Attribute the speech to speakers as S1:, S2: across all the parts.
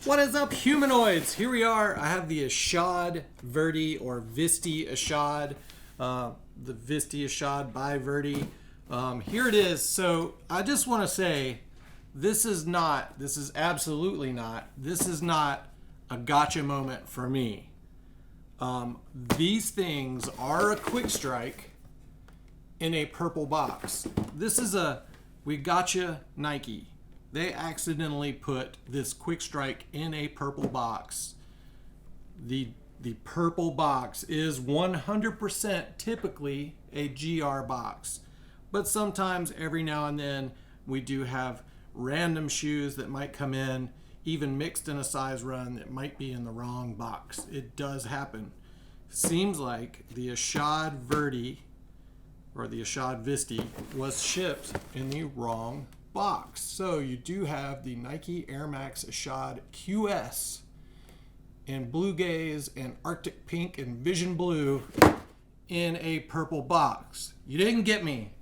S1: What is up, humanoids? Here we are. I have the Ishod Verdy or Visty Ishod, the Visty Ishod by Verdy. Here it is. So I just want to say, this is absolutely not a gotcha moment for me. These things are a quick strike in a purple box. This is a we gotcha Nike. They accidentally put this quick strike in a purple box. The purple box is 100% typically a GR box, but sometimes every now and then we do have random shoes that might come in, even mixed in a size run, that might be in the wrong box. It does happen. Seems like the Ishod Verdy or the Ishod Visty was shipped in the wrong box. So you do have the Nike Air Max Ishod QS in blue gaze and Arctic pink and vision blue in a purple box. You didn't get me.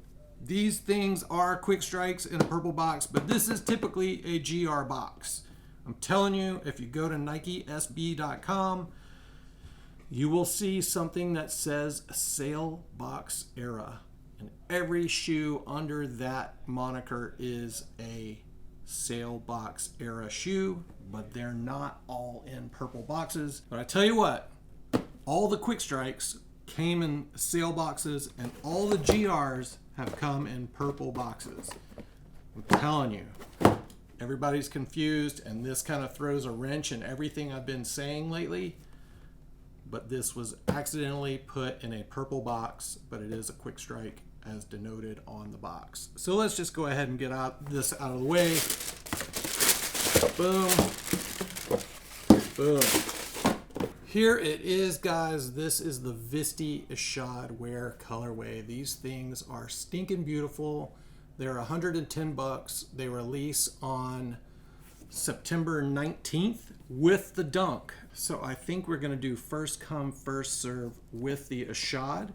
S1: These things are quick strikes in a purple box, but this is typically a GR box. I'm telling you, if you go to NikeSB.com, you will see something that says Sale Box Era. And every shoe under that moniker is a Sale Box Era shoe, but they're not all in purple boxes. But I tell you what, all the quick strikes came in sale boxes and all the GRs have come in purple boxes. I'm telling you, everybody's confused, and this kind of throws a wrench in everything I've been saying lately. But this was accidentally put in a purple box, but it is a quick strike as denoted on the box. So let's just go ahead and get this out of the way. Boom. Boom. Here it is, guys. This is the Visty Ishod Wear colorway. These things are stinking beautiful. They're 110 bucks. They release on September 19th with the dunk. So I think we're going to do first come, first serve with the Ishod.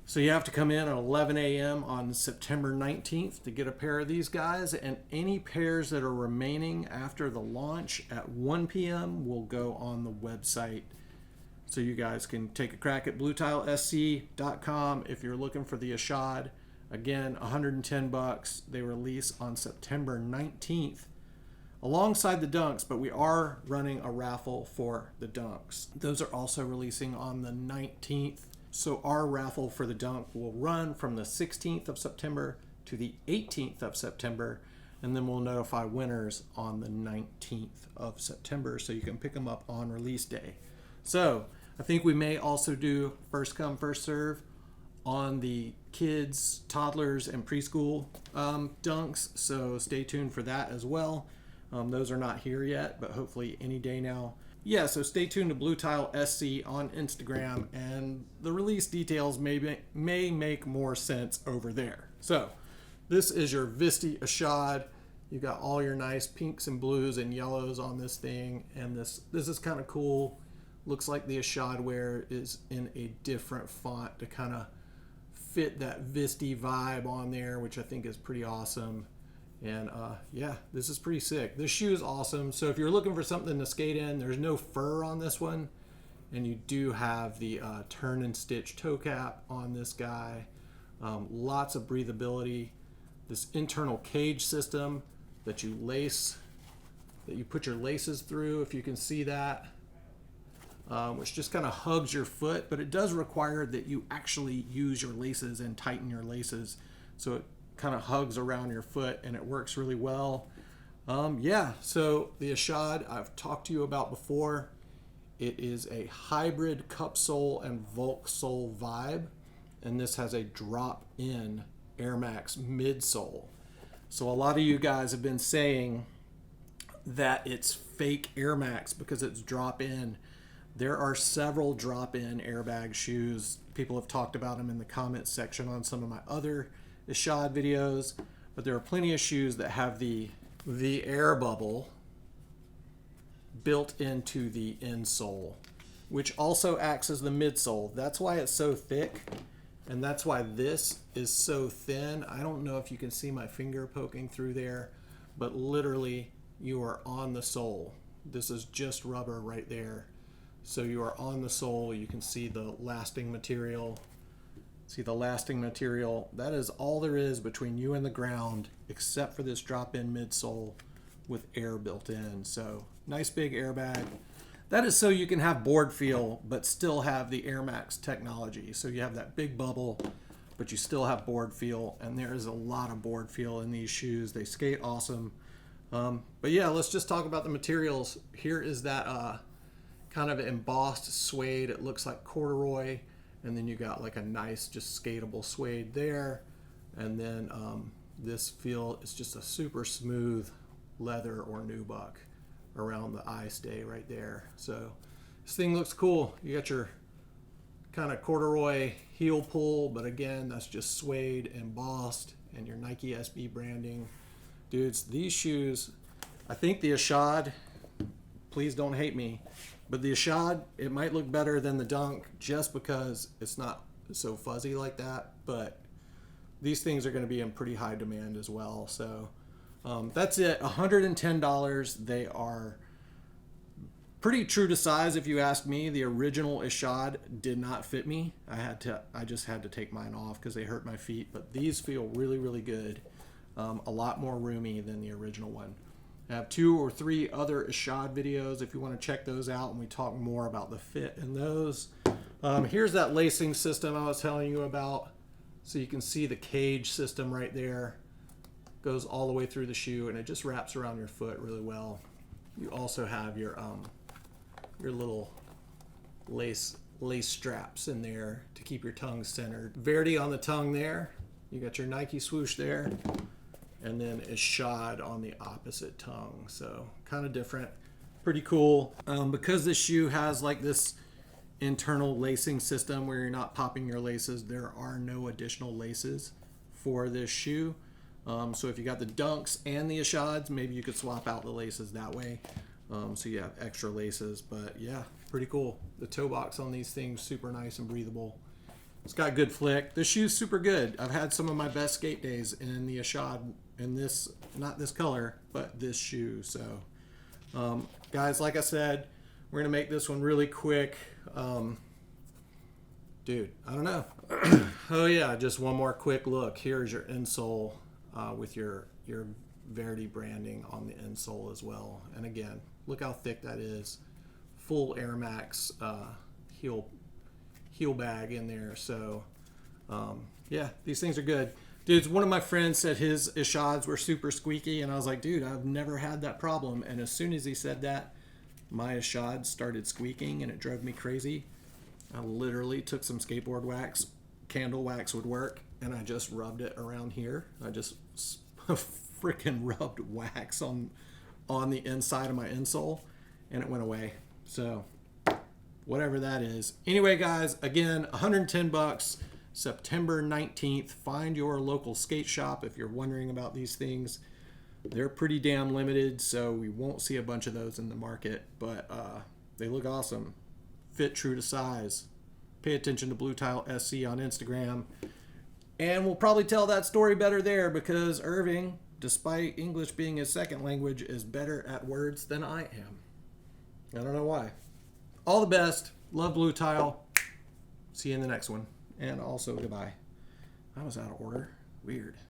S1: So you have to come in at 11 a.m. on September 19th to get a pair of these guys, and any pairs that are remaining after the launch at 1 p.m. will go on the website. So you guys can take a crack at bluetilesc.com if you're looking for the Ishod. Again, 110 bucks. They release on September 19th alongside the dunks, but we are running a raffle for the dunks. Those are also releasing on the 19th. So our raffle for the dunk will run from the 16th of September to the 18th of September, and then we'll notify winners on the 19th of September so you can pick them up on release day. So I think we may also do first come, first serve on the kids, toddlers, and preschool dunks, so stay tuned for that as well. Those are not here yet, but hopefully any day now. Yeah, so stay tuned to bluetilesc on Instagram, and the release details may make more sense over there. So this is your Visty Ishod. You got all your nice pinks and blues and yellows on this thing, and this is kind of cool. Looks like the Ishod wear is in a different font to kind of fit that Visty vibe on there, which I think is pretty awesome. And yeah, this is pretty sick. This shoe is awesome. So if you're looking for something to skate in, there's no fur on this one, and you do have the turn and stitch toe cap on this guy. Lots of breathability. This internal cage system that you put your laces through, if you can see that, which just kind of hugs your foot, but it does require that you actually use your laces and tighten your laces, so it kind of hugs around your foot, and it works really well. Yeah, so the Ishod I've talked to you about before. It is a hybrid cup sole and Volk sole vibe, and this has a drop-in Air Max midsole. So a lot of you guys have been saying that it's fake Air Max because it's drop-in. There are several drop-in airbag shoes. People have talked about them in the comments section on some of my other Ishod videos, but there are plenty of shoes that have the air bubble built into the insole, which also acts as the midsole. That's why it's so thick, and that's why this is so thin. I don't know if you can see my finger poking through there, but literally you are on the sole. This is just rubber right there. So you are on the sole. You can see the lasting material. See the lasting material? That is all there is between you and the ground, except for this drop-in midsole with air built in. So nice big airbag. That is so you can have board feel, but still have the Air Max technology. So you have that big bubble, but you still have board feel, and there is a lot of board feel in these shoes. They skate awesome. But yeah, let's just talk about the materials. Here is that kind of embossed suede. It looks like corduroy, and then you got like a nice, just skatable suede there. And then this feel is just a super smooth leather or nubuck around the eye stay right there. So this thing looks cool. You got your kind of corduroy heel pull, but again, that's just suede embossed, and your NikeSB branding. Dudes, these shoes, I think the Ishod, please don't hate me, but the Ishod, it might look better than the Dunk just because it's not so fuzzy like that, but these things are going to be in pretty high demand as well. So that's it, $110. They are pretty true to size if you ask me. The original Ishod did not fit me. I just had to take mine off because they hurt my feet, but these feel really, really good. A lot more roomy than the original one. I have 2 or 3 other Ishod videos if you want to check those out, and we talk more about the fit in those. Here's that lacing system I was telling you about. So you can see the cage system right there. Goes all the way through the shoe, and it just wraps around your foot really well. You also have your little lace straps in there to keep your tongue centered. Verdy on the tongue there. You got your Nike swoosh there, and then Ishod on the opposite tongue. So kind of different, pretty cool. Because this shoe has like this internal lacing system where you're not popping your laces, there are no additional laces for this shoe. So if you got the Dunks and the Ishods, maybe you could swap out the laces that way. So you have extra laces, but yeah, pretty cool. The toe box on these things, super nice and breathable. It's got good flick. This shoe's super good. I've had some of my best skate days in the Ishod, in this, not this color, but this shoe. So guys, like I said, we're gonna make this one really quick. Dude, I don't know. Oh yeah, just one more quick look. Here's your insole with your Verdy branding on the insole as well. And again, look how thick that is. Full Air Max heel bag in there. So yeah, these things are good. Dude, one of my friends said his Ishods were super squeaky, and I was like, dude, I've never had that problem. And as soon as he said that, my Ishod started squeaking, and it drove me crazy. I literally took some skateboard wax, candle wax would work, and I just rubbed it around here. I just freaking rubbed wax on the inside of my insole, and it went away. So whatever that is. Anyway, guys, again, $110, September 19th. Find your local skate shop if you're wondering about these things. They're pretty damn limited, so we won't see a bunch of those in the market, but they look awesome. Fit true to size. Pay attention to Blue Tile SC on Instagram. And we'll probably tell that story better there because Irving, despite English being his second language, is better at words than I am. I don't know why. All the best. Love Blue Tile. See you in the next one. And also, goodbye. I was out of order. Weird.